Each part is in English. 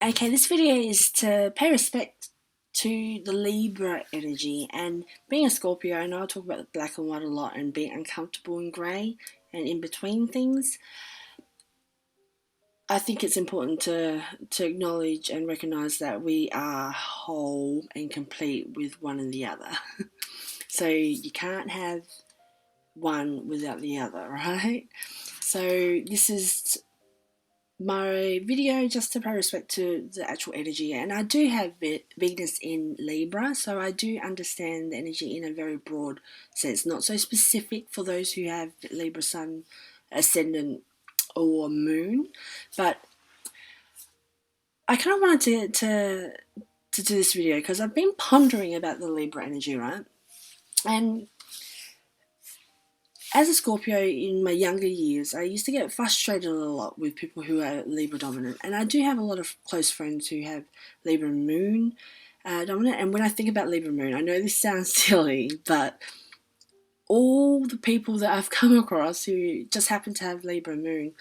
Okay, this video is to pay respect to the Libra energy, and being a Scorpio, I know I talk about the black and white a lot and being uncomfortable in grey and in between things. I think it's important to acknowledge and recognise that we are whole and complete with one and the other. So you can't have one without the other, right? So this is my video just to pay respect to the actual energy, and I do have Venus in Libra, so I do understand the energy in a very broad sense, not so specific for those who have Libra Sun, Ascendant or Moon. But I kind of wanted to do this video because I've been pondering about the Libra energy, right? And as a Scorpio in my younger years, I used to get frustrated a lot with people who are Libra dominant. And I do have a lot of close friends who have Libra Moon dominant. And when I think about Libra Moon, I know this sounds silly, but all the people that I've come across who just happen to have Libra Moon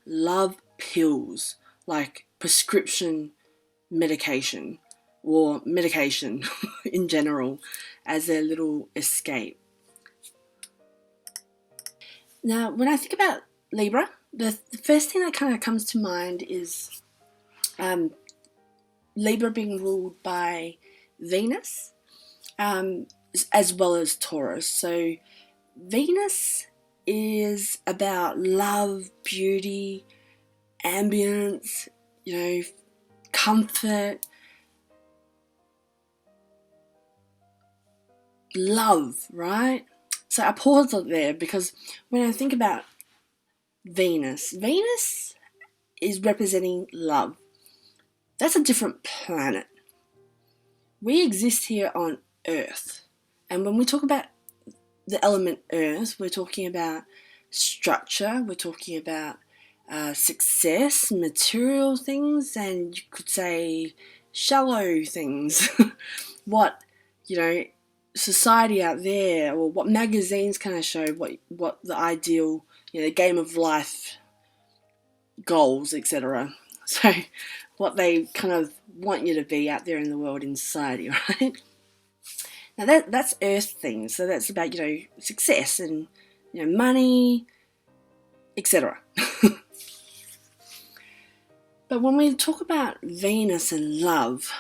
love pills, like prescription medication or medication in general as their little escape. Now, when I think about Libra, the first thing that kind of comes to mind is Libra being ruled by Venus, as well as Taurus. So Venus is about love, beauty, ambience, comfort, love, right? So I paused it there because when I think about Venus is representing love. That's a different planet. We exist here on Earth. And when we talk about the element Earth, we're talking about structure, we're talking about success, material things, and you could say shallow things. What, society out there, or what magazines kind of show what the ideal, the game of life goals, etc. So what they kind of want you to be out there in the world, in society, right? Now that's Earth things. So that's about, success and, money, etc. But when we talk about Venus and love,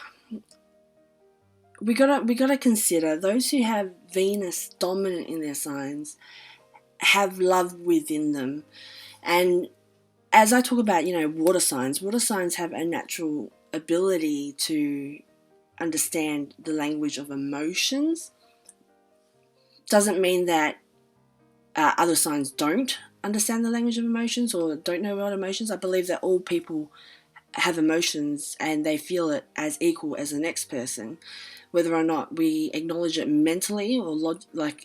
we gotta consider those who have Venus dominant in their signs have love within them. And as I talk about, water signs have a natural ability to understand the language of emotions. Doesn't mean that other signs don't understand the language of emotions or don't know about emotions. I believe that all people have emotions and they feel it as equal as the next person. Whether or not we acknowledge it mentally, or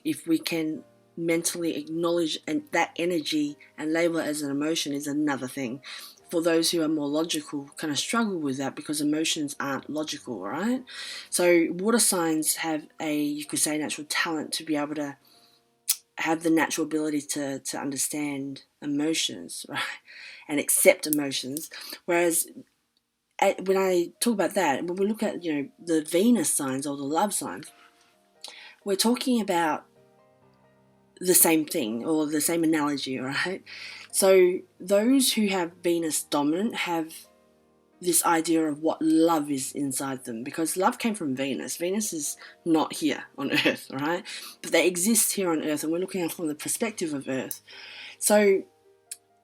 if we can mentally acknowledge that energy and label it as an emotion, is another thing. For those who are more logical, kind of struggle with that because emotions aren't logical, right? So water signs have you could say, natural talent to be able to have the natural ability to understand emotions, right, and accept emotions. Whereas when I talk about that, when we look at, the Venus signs or the love signs, we're talking about the same thing or the same analogy, right? So those who have Venus dominant have this idea of what love is inside them, because love came from Venus. Venus is not here on Earth, right? But they exist here on Earth, and we're looking at it from the perspective of Earth. So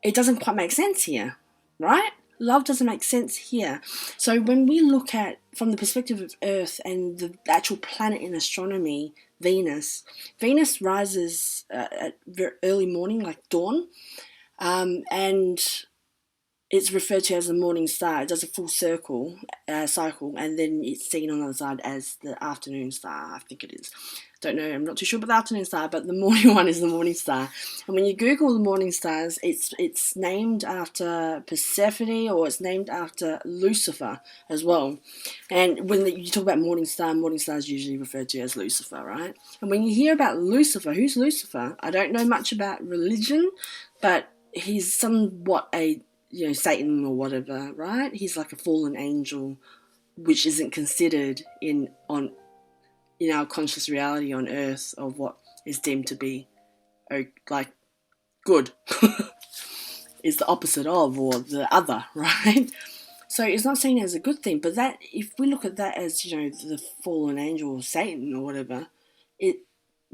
it doesn't quite make sense here, right? Love doesn't make sense here. So when we look at from the perspective of Earth and the actual planet in astronomy, Venus rises at very early morning, like dawn, and it's referred to as the morning star. It does a full cycle, and then it's seen on the other side as the afternoon star, I think it is. Don't know, I'm not too sure about the afternoon star, but the morning one is the morning star. And when you Google the morning stars, it's named after Persephone, or it's named after Lucifer as well. And when you talk about morning star is usually referred to as Lucifer, right? And when you hear about Lucifer, who's Lucifer? I don't know much about religion, but he's somewhat a Satan or whatever, right? He's like a fallen angel, which isn't considered in our conscious reality on Earth of what is deemed to be like good. Is the opposite of, or the other, right? So it's not seen as a good thing, but that, if we look at that as, the fallen angel or Satan or whatever,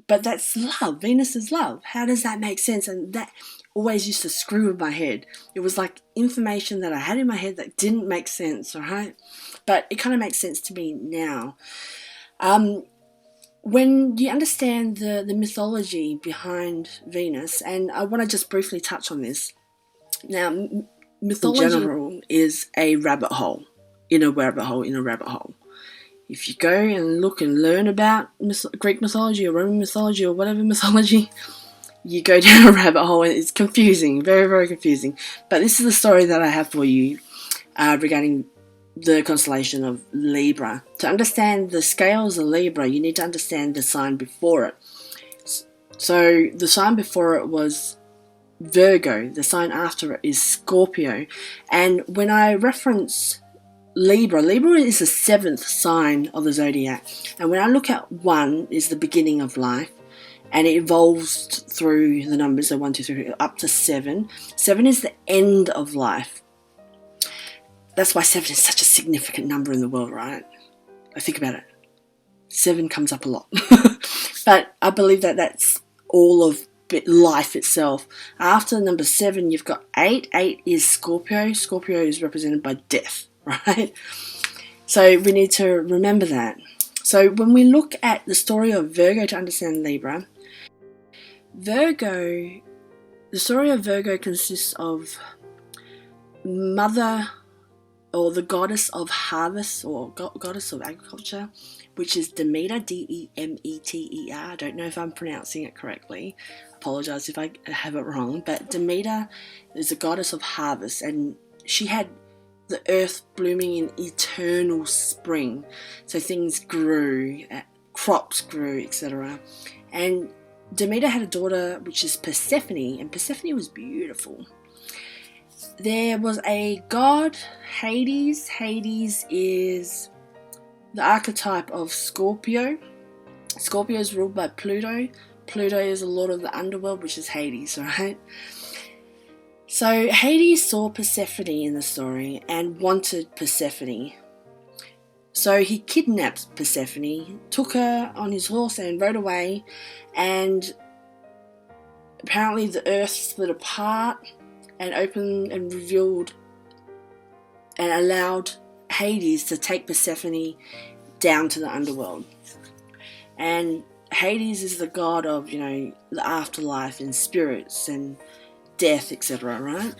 but that's love. Venus is love. How does that make sense? And that always used to screw with my head. It was like information that I had in my head that didn't make sense, right? But it kind of makes sense to me now. When you understand the mythology behind Venus, and I want to just briefly touch on this. Now, mythology in general is a rabbit hole, in a rabbit hole, in a rabbit hole. If you go and look and learn about Greek mythology or Roman mythology or whatever mythology, you go down a rabbit hole and it's confusing, very, very confusing. But this is the story that I have for you regarding the constellation of Libra. To understand the scales of Libra, you need to understand the sign before it. So the sign before it was Virgo. The sign after it is Scorpio. And when I reference Libra is the 7th sign of the zodiac. And when I look at 1 is the beginning of life, and it evolves through the numbers, so 1, 2, 3, up to 7. 7 is the end of life. That's why 7 is such a significant number in the world, right? I think about it. 7 comes up a lot. But I believe that that's all of life itself. After number 7, you've got 8. 8 is Scorpio. Scorpio is represented by death, right? So we need to remember that. So when we look at the story of Virgo to understand Libra, the story of Virgo consists of mother, or the goddess of harvest, or goddess of agriculture, which is Demeter, Demeter. I don't know if I'm pronouncing it correctly. Apologize if I have it wrong. But Demeter is a goddess of harvest, and she had the earth blooming in eternal spring. So things grew, crops grew, etc. And Demeter had a daughter, which is Persephone, and Persephone was beautiful. There was a god, Hades. Hades is the archetype of Scorpio. Scorpio is ruled by Pluto. Pluto is the lord of the underworld, which is Hades, right? So Hades saw Persephone in the story and wanted Persephone. So he kidnapped Persephone, took her on his horse and rode away, and apparently the earth split apart and opened and revealed and allowed Hades to take Persephone down to the underworld. And Hades is the god of, the afterlife and spirits and death, etc., right?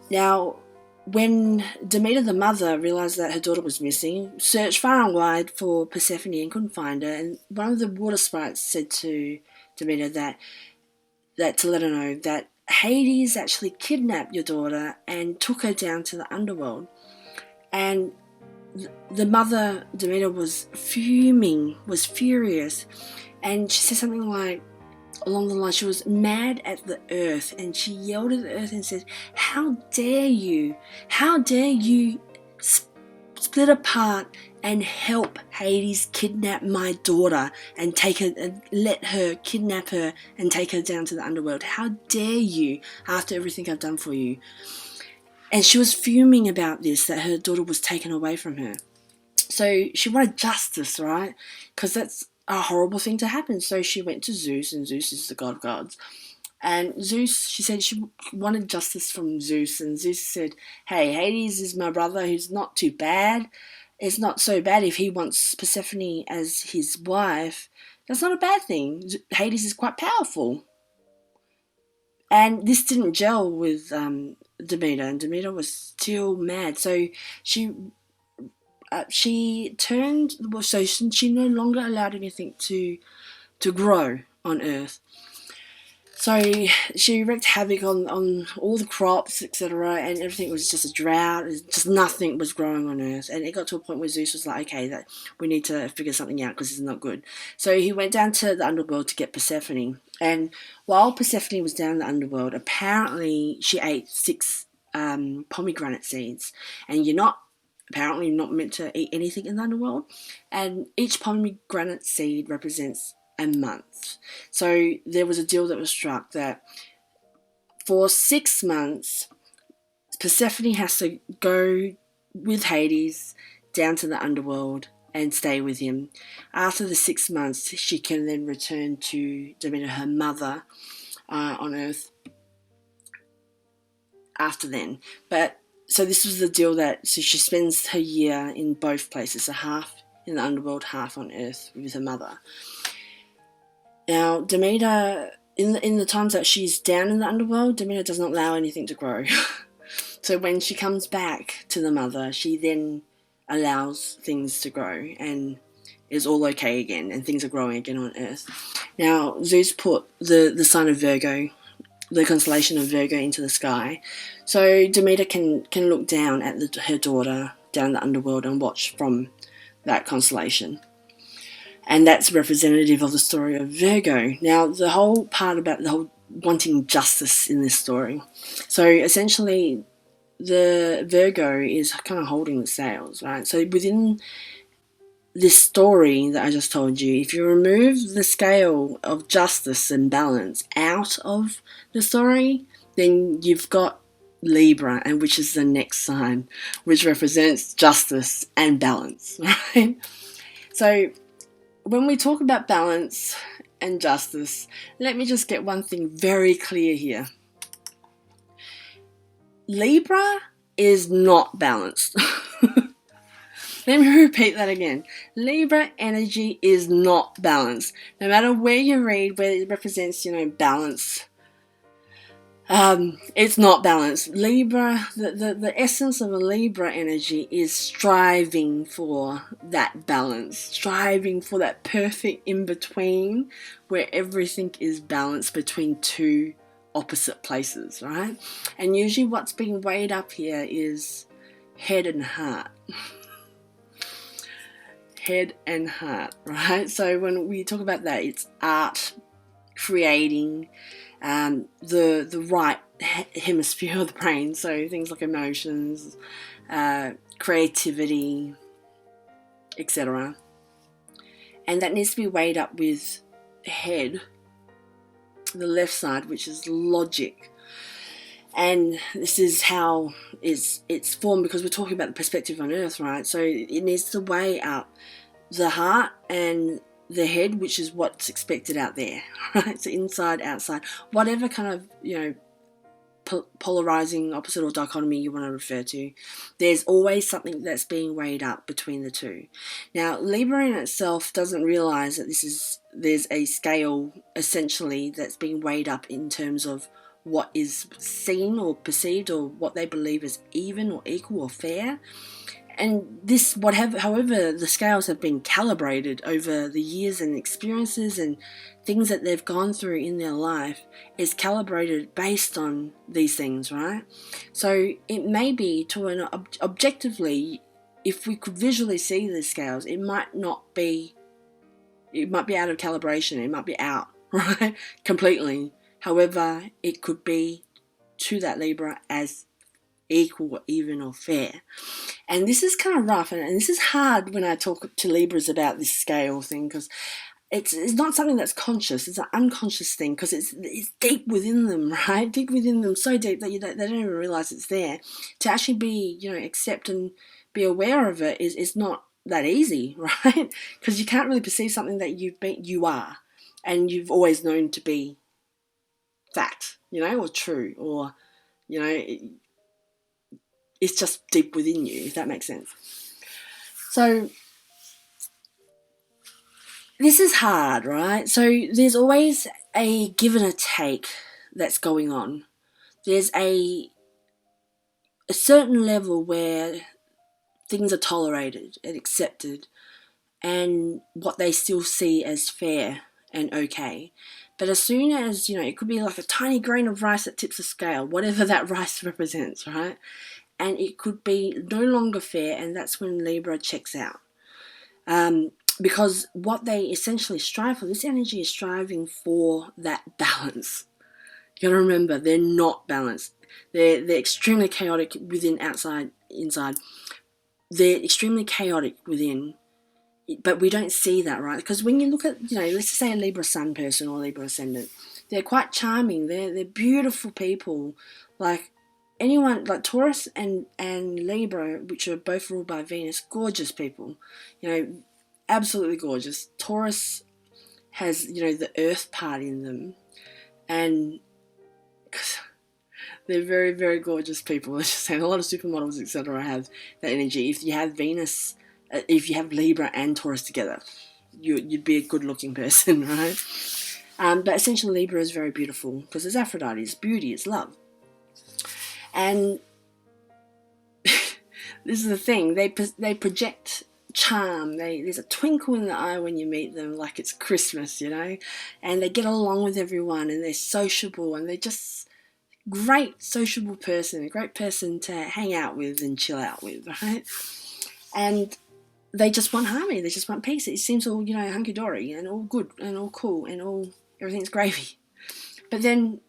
Now, when Demeter the mother realised that her daughter was missing, searched far and wide for Persephone and couldn't find her, and one of the water sprites said to Demeter that to let her know that Hades actually kidnapped your daughter and took her down to the underworld. And the mother, Demeter, was fuming, was furious, and she said something like, along the line, she was mad at the earth, and she yelled at the earth and said, how dare you split apart and help Hades kidnap my daughter and take her, and let her kidnap her and take her down to the underworld. How dare you, after everything I've done for you? And she was fuming about this, that her daughter was taken away from her. So she wanted justice, right? Because that's a horrible thing to happen. So she went to Zeus, and Zeus is the god of gods. And Zeus, she said she wanted justice from Zeus, and Zeus said, hey, Hades is my brother who's not too bad. It's not so bad if he wants Persephone as his wife. That's not a bad thing. Hades is quite powerful. And this didn't gel with Demeter, and Demeter was still mad. So she turned, so she no longer allowed anything to grow on Earth. So she wreaked havoc on all the crops, etc., and everything was just a drought. Just nothing was growing on Earth. And it got to a point where Zeus was like, okay, that we need to figure something out because it's not good. So he went down to the underworld to get Persephone. And while Persephone was down in the underworld, apparently she ate 6 pomegranate seeds, and you're apparently not meant to eat anything in the underworld, and each pomegranate seed represents a month. So there was a deal that was struck that for 6 months, Persephone has to go with Hades down to the underworld and stay with him. After the 6 months, she can then return to Demeter, her mother, on Earth after then. But so this was the deal so she spends her year in both places, so half in the underworld, half on Earth with her mother. Now, Demeter, in the times that she's down in the underworld, Demeter does not allow anything to grow. So when she comes back to the mother, she then allows things to grow and is all okay again, and things are growing again on Earth. Now, Zeus put the sign of Virgo, the constellation of Virgo, into the sky, so Demeter can look down at her daughter down in the underworld and watch from that constellation. And that's representative of the story of Virgo. Now, the whole part about the whole wanting justice in this story. So essentially, the Virgo is kind of holding the sails, right? So within this story that I just told you, if you remove the scale of justice and balance out of the story, then you've got Libra, and which is the next sign, which represents justice and balance, right? So when we talk about balance and justice, let me just get one thing very clear here. Libra is not balanced. Let me repeat that again. Libra energy is not balanced. No matter where you read, where it represents, balance, it's not balanced. Libra, the essence of a Libra energy is striving for that balance, striving for that perfect in-between where everything is balanced between two opposite places, right? And usually what's being weighed up here is head and heart. Head and heart, right? So when we talk about that, it's art, creating, the right hemisphere of the brain, so things like emotions, creativity, etc. And that needs to be weighed up with head, the left side, which is logic. And this is how it's formed, because we're talking about the perspective on Earth, right? So it needs to weigh up the heart and the head, which is what's expected out there, right? So inside, outside, whatever kind of polarizing opposite or dichotomy you want to refer to, there's always something that's being weighed up between the two. Now, Libra in itself doesn't realize that there's a scale essentially that's being weighed up in terms of what is seen or perceived, or what they believe is even or equal or fair. And however, the scales have been calibrated over the years and experiences and things that they've gone through in their life is calibrated based on these things, right? So it may be objectively, if we could visually see the scales, it might be out of calibration, it might be out, right? Completely. However, it could be to that Libra as equal, even, or fair. And this is kind of rough, and this is hard when I talk to Libras about this scale thing, because it's not something that's conscious. It's an unconscious thing, because it's deep within them, right? Deep within them, so deep that they don't even realize it's there. To actually be, accept and be aware of it is not that easy, right? Because you can't really perceive something that you are, and you've always known to be fact, or true, or, it's just deep within you, if that makes sense. So this is hard, right? So there's always a give and a take that's going on. There's a certain level where things are tolerated and accepted, and what they still see as fair and okay. But as soon as, it could be like a tiny grain of rice that tips the scale, whatever that rice represents, right? And it could be no longer fair, and that's when Libra checks out. Because what they essentially strive for, this energy is striving for that balance. You gotta remember, they're not balanced. They're extremely chaotic within, outside, inside. They're extremely chaotic within, but we don't see that, right? Because when you look at, let's just say a Libra Sun person or Libra Ascendant, they're quite charming. They're beautiful people. Like anyone, like Taurus and Libra, which are both ruled by Venus, gorgeous people. Absolutely gorgeous. Taurus has, the earth part in them, and they're very, very gorgeous people. Let's just say a lot of supermodels, etc., have that energy. If you have Venus, if you have Libra and Taurus together, you'd be a good-looking person, right? But essentially, Libra is very beautiful because it's Aphrodite, it's beauty, it's love. And this is the thing, they project charm. There's a twinkle in the eye when you meet them, like it's Christmas, and they get along with everyone, and they're sociable, and they're just great sociable person, a great person to hang out with and chill out with, right? And they just want harmony, they just want peace. It seems all, hunky-dory and all good and all cool and everything's gravy. But then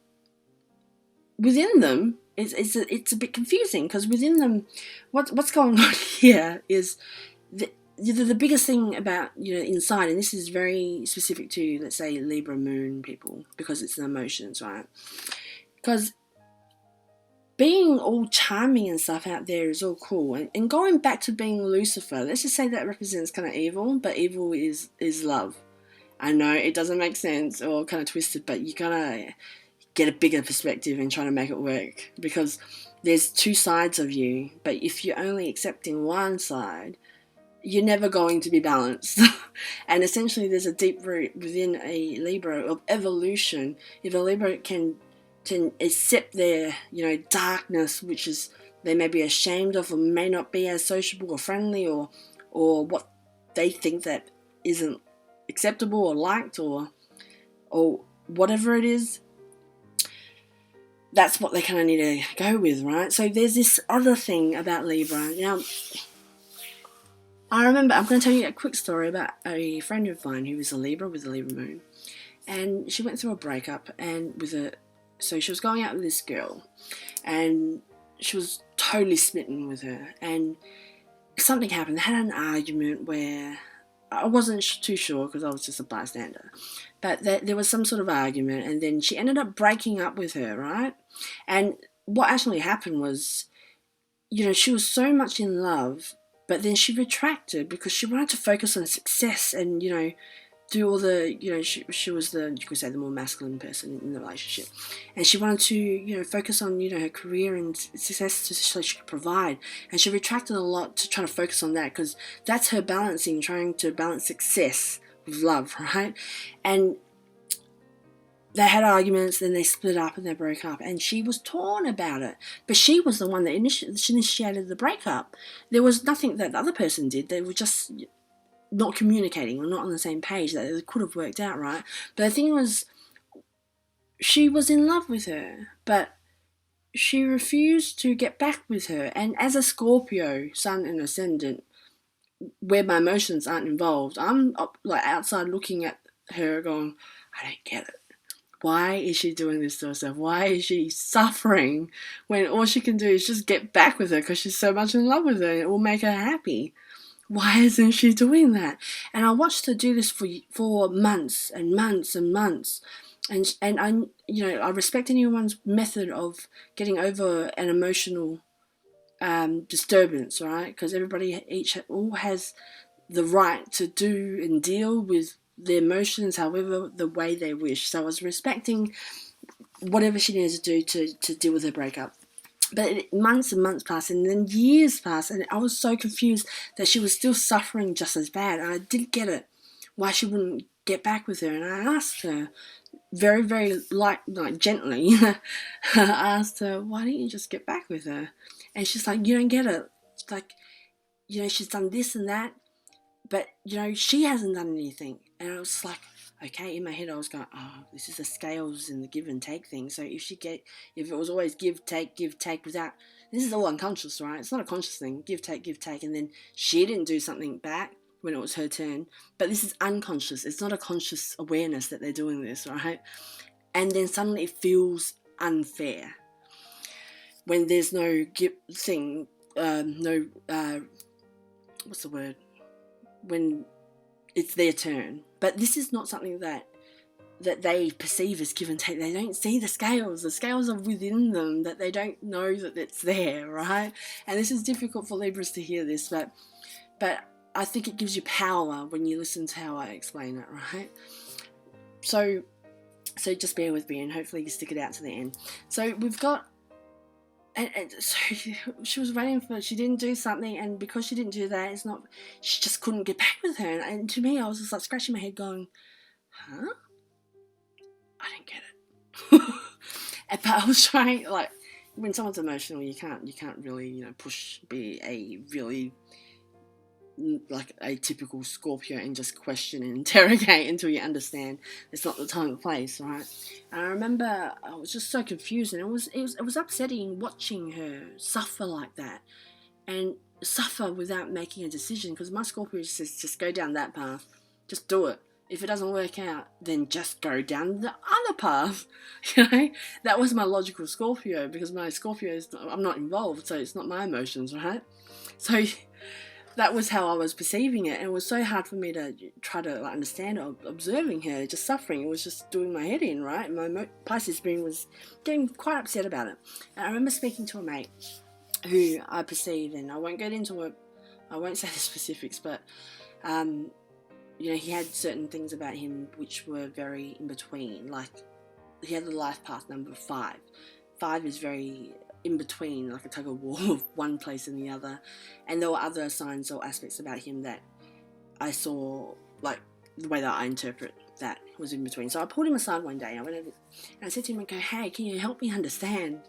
within them, it's a bit confusing, because within them, what's going on here is the biggest thing about, inside, and this is very specific to, let's say, Libra Moon people, because it's the emotions, right? Because being all charming and stuff out there is all cool. And going back to being Lucifer, let's just say that represents kind of evil, but evil is love. I know it doesn't make sense or kind of twisted, but you gotta get a bigger perspective and try to make it work, because there's two sides of you, but if you're only accepting one side, you're never going to be balanced. And essentially there's a deep root within a Libra of evolution. If a Libra can accept their, darkness, which is they may be ashamed of, or may not be as sociable or friendly, or what they think that isn't acceptable or liked, or whatever it is, that's what they kind of need to go with, right? So there's this other thing about Libra. Now, I remember, I'm going to tell you a quick story about a friend of mine who was a Libra with a Libra moon, and she went through a breakup, and so she was going out with this girl, and she was totally smitten with her, and something happened. They had an argument where I wasn't too sure, because I was just a bystander, but there was some sort of argument, and then she ended up breaking up with her, right? And what actually happened was, she was so much in love, but then she retracted because she wanted to focus on success and, do all the, she was the, you could say, the more masculine person in the relationship. And she wanted to, focus on, her career and success so she could provide. And she retracted a lot to try to focus on that, because that's her balancing, trying to balance success with love, right? And they had arguments, then they split up and they broke up, and she was torn about it. But she was the one that initiated the breakup. There was nothing that the other person did. They were just not communicating or not on the same page. That it could have worked out, right? But the thing was, she was in love with her, but she refused to get back with her. And as a Scorpio Sun and Ascendant, where my emotions aren't involved, I'm like outside looking at her going, I don't get it. Why is she doing this to herself? Why is she suffering when all she can do is just get back with her because she's so much in love with her and it will make her happy? Why isn't she doing that? And I watched her do this for months and months and months. And I respect anyone's method of getting over an emotional disturbance, right? Because everybody all has the right to do and deal with their emotions however the way they wish. So I was respecting whatever she needed to do to deal with her breakup. But months and months passed, and then years passed, and I was so confused that she was still suffering just as bad. And I didn't get it, why she wouldn't get back with her. And I asked her, very, very like gently, I asked her, why don't you just get back with her? And she's like, you don't get it. It's like, she's done this and that, but, she hasn't done anything. And I was like, okay, in my head I was going, oh, this is the scales and the give and take thing. So if it was always give, take, without, this is all unconscious, right? It's not a conscious thing, give, take, and then she didn't do something back when it was her turn. But this is unconscious. It's not a conscious awareness that they're doing this, right? And then suddenly it feels unfair. when there's no what's the word? When it's their turn. But this is not something that they perceive as give and take. They don't see the scales. The scales are within them, that they don't know that it's there, right? And this is difficult for Libras to hear this, but I think it gives you power when you listen to how I explain it, right? So just bear with me, and hopefully you stick it out to the end. So we've got, and so she was waiting for, she didn't do something, and because she didn't do that, she just couldn't get back with her. And to me, I was just like scratching my head going, huh? I don't get it. But I was trying, like, when someone's emotional, you can't really, be a really, like, a typical Scorpio and just question and interrogate until you understand it's not the time and place, right? And I remember I was just so confused, and it was upsetting watching her suffer like that, and suffer without making a decision, because my Scorpio says just go down that path, just do it. If it doesn't work out, then just go down the other path. That was my logical Scorpio, because my Scorpio I'm not involved, so it's not my emotions, right? So that was how I was perceiving it, and it was so hard for me to try to understand it, observing her just suffering. It was just doing my head in, right? My Pisces Moon was getting quite upset about it. And I remember speaking to a mate who I perceive, and I won't get into it, I won't say the specifics, but he had certain things about him which were very in between. Like, he had the life path number 5. 5 is very in between, like a tug of war of one place and the other. And there were other signs or aspects about him that I saw, like, the way that I interpret that was in between. So I pulled him aside one day, and I went over and I said to him, hey, can you help me understand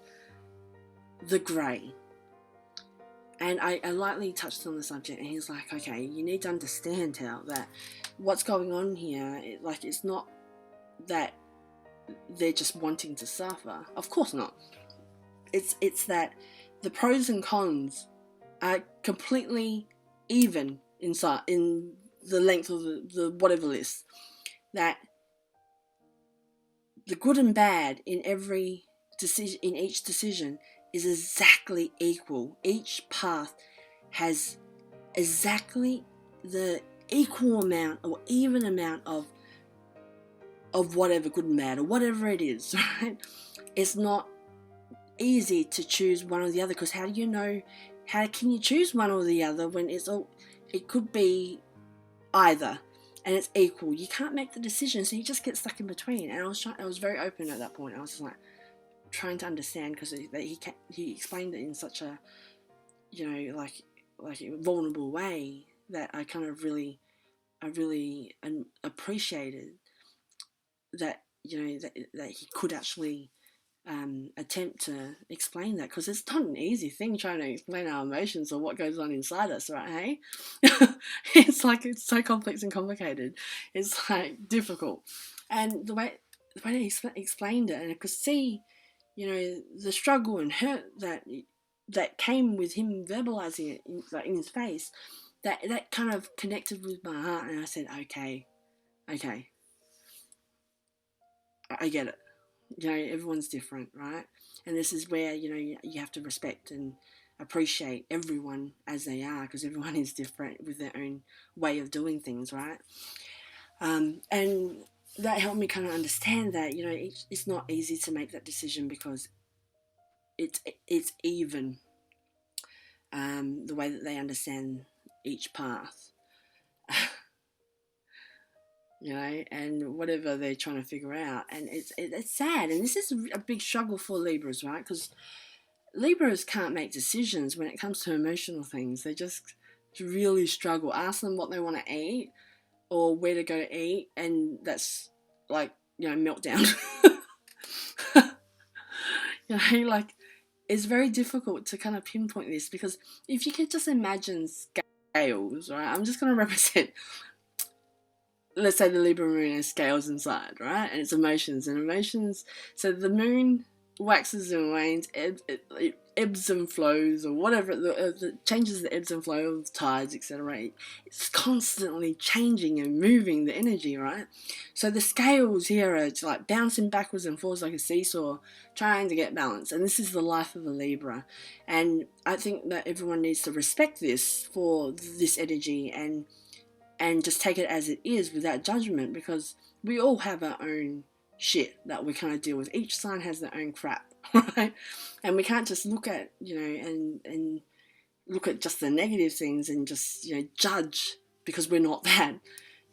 the grey? And I lightly touched on the subject, and he's like, okay, you need to understand how that what's going on here, it's not that they're just wanting to suffer. Of course not. It's that the pros and cons are completely even in the length of the whatever list. That the good and bad in every decision, in each decision, is exactly equal. Each path has exactly the equal amount or even amount of whatever good and bad or whatever it is, right? It's not easy to choose one or the other, because how can you choose one or the other when it could be either and it's equal? You can't make the decision, so you just get stuck in between. And I was very open at that point. I was just like trying to understand, because he explained it in such a like a vulnerable way that I kind of really appreciated that that he could actually attempt to explain that, because it's not an easy thing trying to explain our emotions or what goes on inside us, right? Hey, it's so complex and complicated. It's like difficult, and the way he explained it, and I could see, the struggle and hurt that came with him verbalizing it in his face. That kind of connected with my heart, and I said, okay, I get it. Everyone's different, right? And this is where, you have to respect and appreciate everyone as they are, because everyone is different with their own way of doing things, right? And that helped me kind of understand that, it's not easy to make that decision, because it's even the way that they understand each path. And whatever they're trying to figure out. And it's sad. And this is a big struggle for Libras, right? Because Libras can't make decisions when it comes to emotional things. They just really struggle. Ask them what they want to eat or where to go to eat, and that's like, meltdown. It's very difficult to kind of pinpoint this, because if you could just imagine scales, right? I'm just going to represent, let's say the Libra moon has scales inside, right? And it's emotions. So the moon waxes and wanes, it ebbs and flows, or whatever, the changes, the ebbs and flows of tides, etc. It's constantly changing and moving the energy, right? So the scales here are like bouncing backwards and forwards like a seesaw, trying to get balance. And this is the life of a Libra. And I think that everyone needs to respect this for this energy, and just take it as it is without judgment, because we all have our own shit that we kind of deal with. Each sign has their own crap, right? And we can't just look at, and look at just the negative things and just, judge, because we're not that.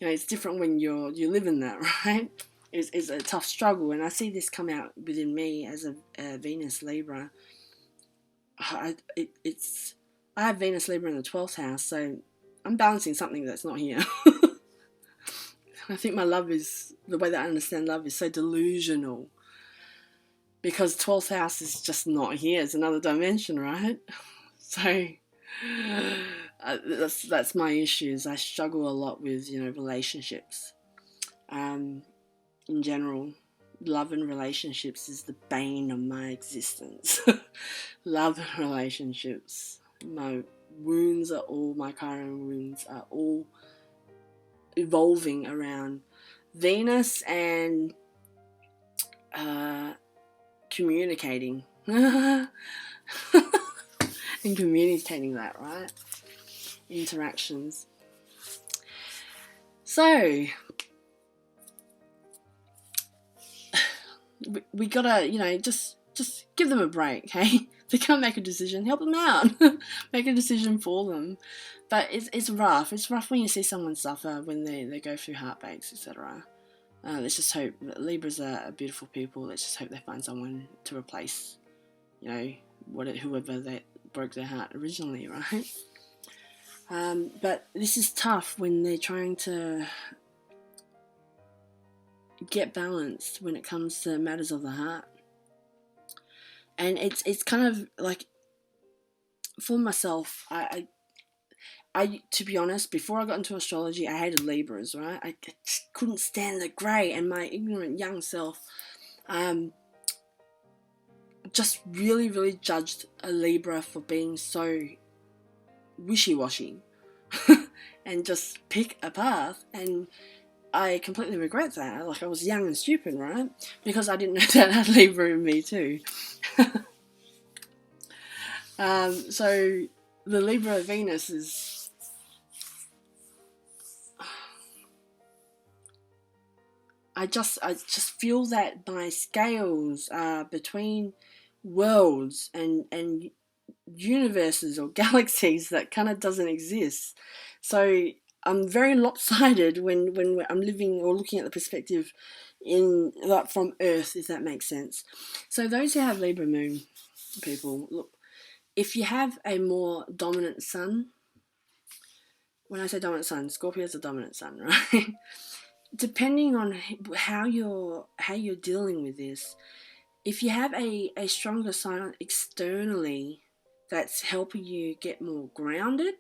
It's different when you're living that, right? It's a tough struggle, and I see this come out within me as a Venus Libra. I have Venus Libra in the 12th house, so I'm balancing something that's not here. I think the way that I understand love is so delusional, because 12th house is just not here. It's another dimension, right? So that's my issues. I struggle a lot with, relationships. In general, love and relationships is the bane of my existence. Love and relationships. My current wounds are all evolving around Venus and communicating. And communicating that, right? Interactions. So we gotta, just give them a break, hey? They can't make a decision, help them out. Make a decision for them. But it's rough. It's rough when you see someone suffer, when they go through heartbreaks, etc. Let's just hope Libras are beautiful people. Let's just hope they find someone to replace, whoever that broke their heart originally, right? But this is tough when they're trying to get balanced when it comes to matters of the heart. And it's kind of like, for myself, I to be honest, before I got into astrology, I hated Libras, right? I just couldn't stand the grey, and my ignorant young self just really, really judged a Libra for being so wishy-washy and just pick a path. And I completely regret that. Like, I was young and stupid, right? Because I didn't know that I had Libra in me too. So the Libra Venus is, I just feel that my scales are between worlds and universes or galaxies that kind of doesn't exist. So I'm very lopsided when I'm living or looking at the perspective from Earth, if that makes sense. So those who have Libra Moon people, look, if you have a more dominant sun, when I say dominant sun, Scorpio is a dominant sun, right? Depending on how you're dealing with this, if you have a stronger sign externally that's helping you get more grounded,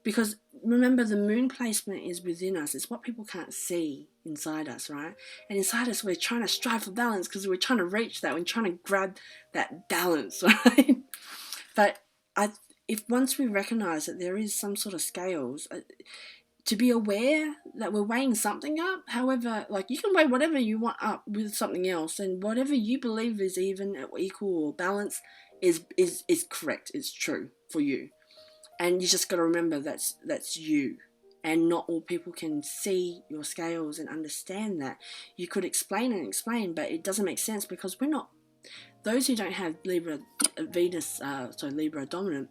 because remember, the moon placement is within us. It's what people can't see inside us, right? And inside us, we're trying to strive for balance because we're trying to reach that. We're trying to grab that balance, right? But if once we recognize that there is some sort of scales, to be aware that we're weighing something up. However, like, you can weigh whatever you want up with something else, and whatever you believe is even or equal or balance is correct. It's true for you, and you just got to remember that's you. And not all people can see your scales and understand that. You could explain, but it doesn't make sense, because we're not. Those who don't have Libra Libra dominant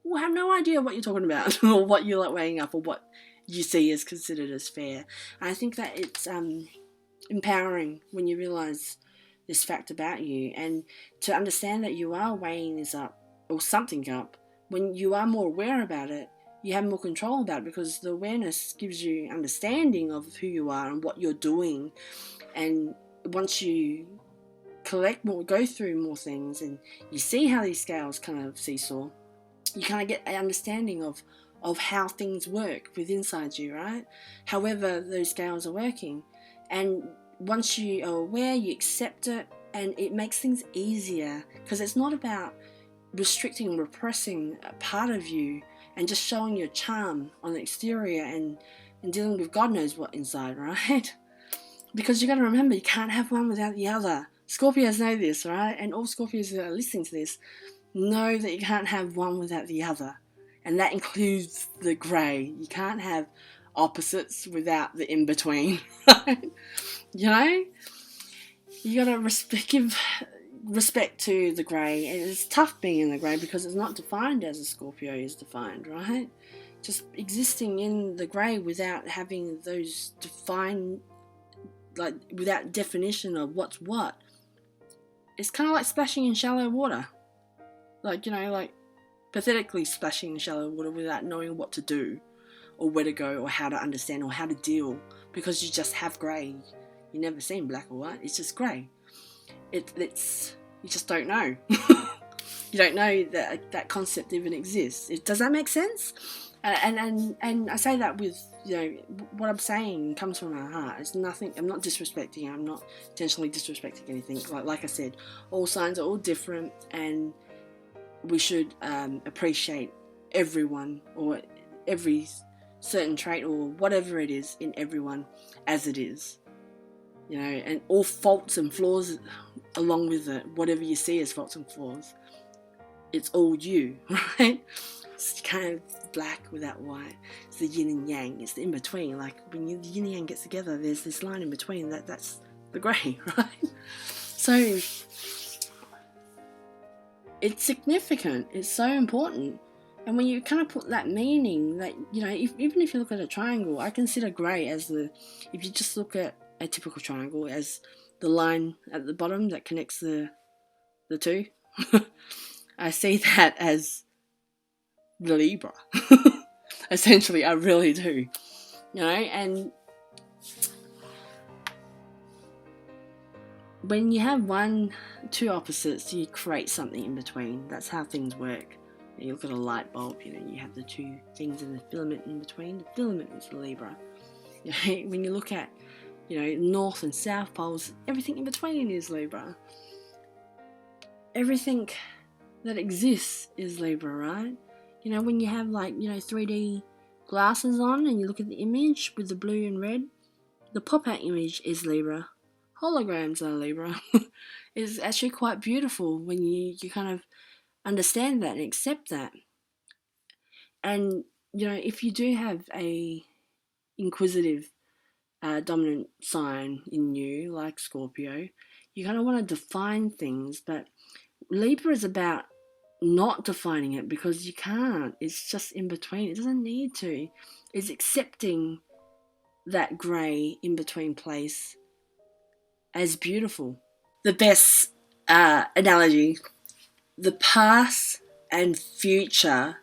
will have no idea what you're talking about or what you're like weighing up or what you see as considered as fair. And I think that it's empowering when you realise this fact about you, and to understand that you are weighing this up or something up. When you are more aware about it, you have more control about it, because the awareness gives you understanding of who you are and what you're doing. And once you go through more things, and you see how these scales kind of seesaw, you kind of get an understanding of how things work within inside you, right? However those scales are working. And once you are aware, you accept it, and it makes things easier, because it's not about restricting and repressing a part of you and just showing your charm on the exterior and dealing with God knows what inside, right? Because you got to remember, you can't have one without the other. Scorpios know this, right? And all Scorpios that are listening to this know that you can't have one without the other. And that includes the grey. You can't have opposites without the in-between, right? You know? You got to give respect to the grey. And it's tough being in the grey because it's not defined as a Scorpio is defined, right? Just existing in the grey without having those defined, like without definition of what's what. It's kind of like splashing in shallow water. Like, you know, like pathetically splashing in shallow water without knowing what to do or where to go or how to understand or how to deal, because you just have grey. You never seen black or white. It's just grey. It's you just don't know. You don't know that concept even exists. Does that make sense? And I say that with, you know, what I'm saying comes from my heart. It's nothing. I'm not disrespecting. I'm not intentionally disrespecting anything. Like I said, all signs are all different, and we should appreciate everyone or every certain trait or whatever it is in everyone as it is. You know, and all faults and flaws along with it, whatever you see as faults and flaws, it's all you, right? It's kind of black without white. It's the yin and yang. It's the in-between. Like when the yin and yang gets together, there's this line in between. That's the grey, right? So it's significant. It's so important. And when you kind of put that meaning, that, you know, even if you look at a triangle, I consider grey as if you just look at a typical triangle as the line at the bottom that connects the two. I see that as the Libra. Essentially, I really do. You know, and when you have two opposites, you create something in between. That's how things work. You look at a light bulb, you know, you have the two things in the filament in between. The filament is the Libra. You know, when you look at, you know, north and south poles, everything in between is Libra. Everything that exists is Libra, right? You know, when you have, like, you know, 3D glasses on and you look at the image with the blue and red, the pop-out image is Libra. Holograms are Libra. It's actually quite beautiful when you kind of understand that and accept that. And, you know, if you do have a inquisitive dominant sign in you, like Scorpio, you kind of want to define things, but Libra is about not defining it, because you can't. It's just in between. It doesn't need to. It's accepting that grey in between place as beautiful. The best analogy, the past and future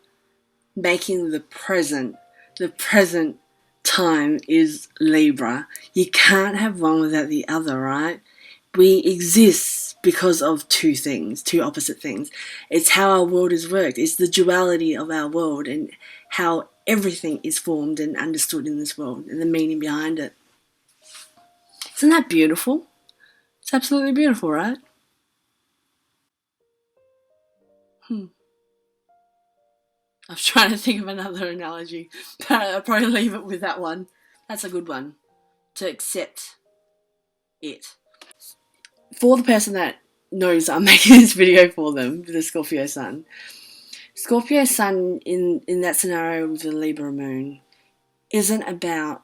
making the present time is Libra. You can't have one without the other, right? We exist because of two opposite things. It's how our world is worked. It's the duality of our world and how everything is formed and understood in this world and the meaning behind it. Isn't that beautiful? It's absolutely beautiful, right? I was trying to think of another analogy, but I'll probably leave it with that one. That's a good one. To accept it. For the person that knows I'm making this video for them, the Scorpio Sun. Scorpio Sun in that scenario with the Libra Moon isn't about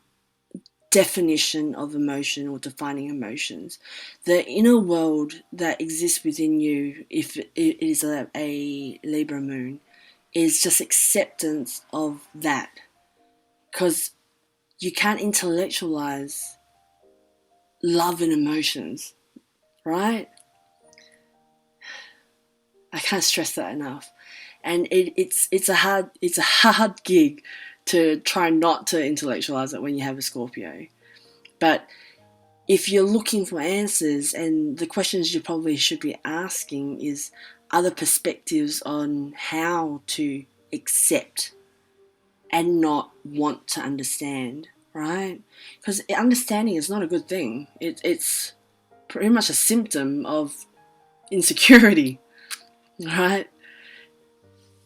definition of emotion or defining emotions. The inner world that exists within you, if it is a Libra Moon, is just acceptance of that. Because you can't intellectualize love and emotions, right? I can't stress that enough. And it's a hard gig to try not to intellectualize it when you have a Scorpio. But if you're looking for answers, and the questions you probably should be asking is other perspectives on how to accept and not want to understand, right? Because understanding is not a good thing. It's pretty much a symptom of insecurity, right?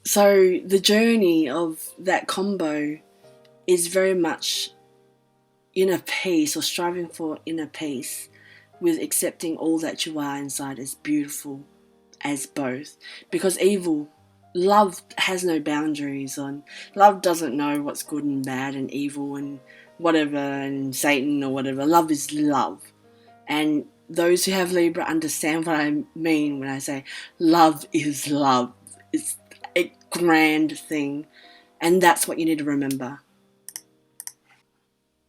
So the journey of that combo is very much inner peace, or striving for inner peace, with accepting all that you are inside as beautiful as both. Because love has no boundaries. Love doesn't know what's good and bad and evil and whatever and Satan or whatever. Love is love. And those who have Libra understand what I mean when I say love is love. It's a grand thing, and that's what you need to remember.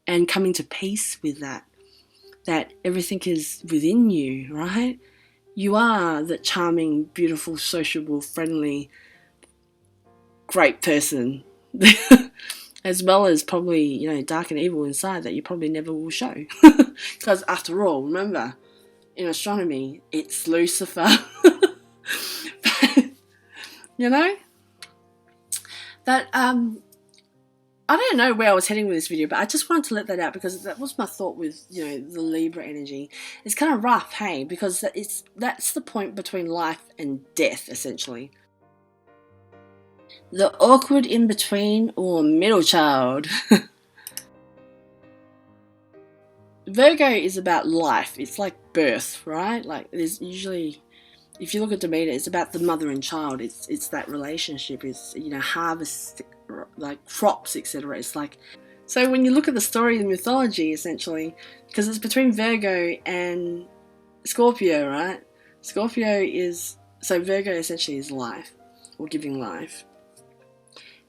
And coming to peace with that everything is within you, right? You are that charming, beautiful, sociable, friendly, great person, as well as probably, dark and evil inside that you probably never will show. Because after all, remember, in astronomy, it's Lucifer. That I don't know where I was heading with this video, but I just wanted to let that out because that was my thought with, the Libra energy. It's kind of rough, hey, because that's the point between life and death, essentially. The awkward in-between, or middle child. Virgo is about life. It's like birth, right? Like there's usually, if you look at Demeter, it's about the mother and child. It's that relationship. It's, harvest, like crops, etc. It's like, so when you look at the story in mythology, essentially, because it's between Virgo and Scorpio, right? So Virgo essentially is life, or giving life.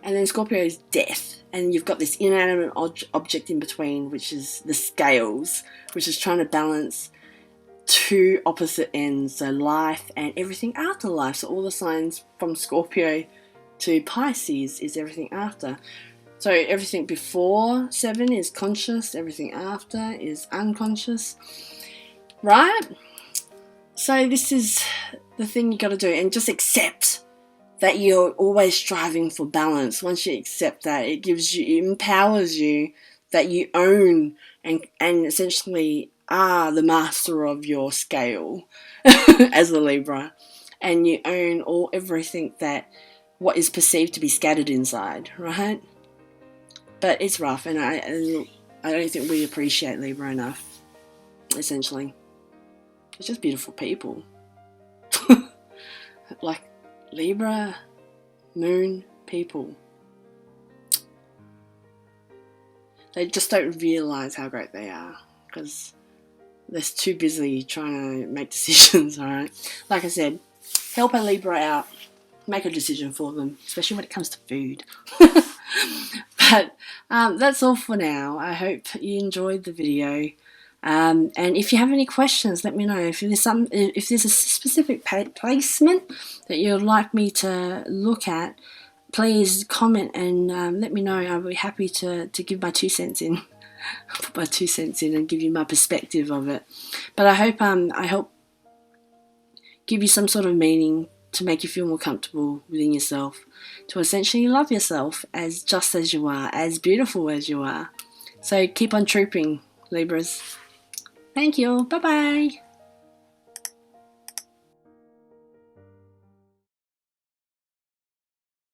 And then Scorpio is death. And you've got this inanimate object in between, which is the scales, which is trying to balance two opposite ends, so life and everything after life. So all the signs from Scorpio to Pisces is everything after. So everything before 7 is conscious, everything after is unconscious, right? So this is the thing you got to do, and just accept that you're always striving for balance. Once you accept that, it empowers you that you own and essentially are the master of your scale as a Libra, and you own everything that what is perceived to be scattered inside, right? But it's rough, and I don't think we appreciate Libra enough, essentially. It's just beautiful people. Like Libra, Moon people. They just don't realise how great they are because they're too busy trying to make decisions, alright? Like I said, help a Libra out, make a decision for them, especially when it comes to food. But that's all for now. I hope you enjoyed the video. And if you have any questions, let me know. If there's a specific placement that you'd like me to look at, please comment and let me know. I'll be happy to give my 2 cents in. Put my 2 cents in and give you my perspective of it. But I hope I help give you some sort of meaning to make you feel more comfortable within yourself, to essentially love yourself just as you are, as beautiful as you are. So keep on trooping, Libras. Thank you. Bye-bye.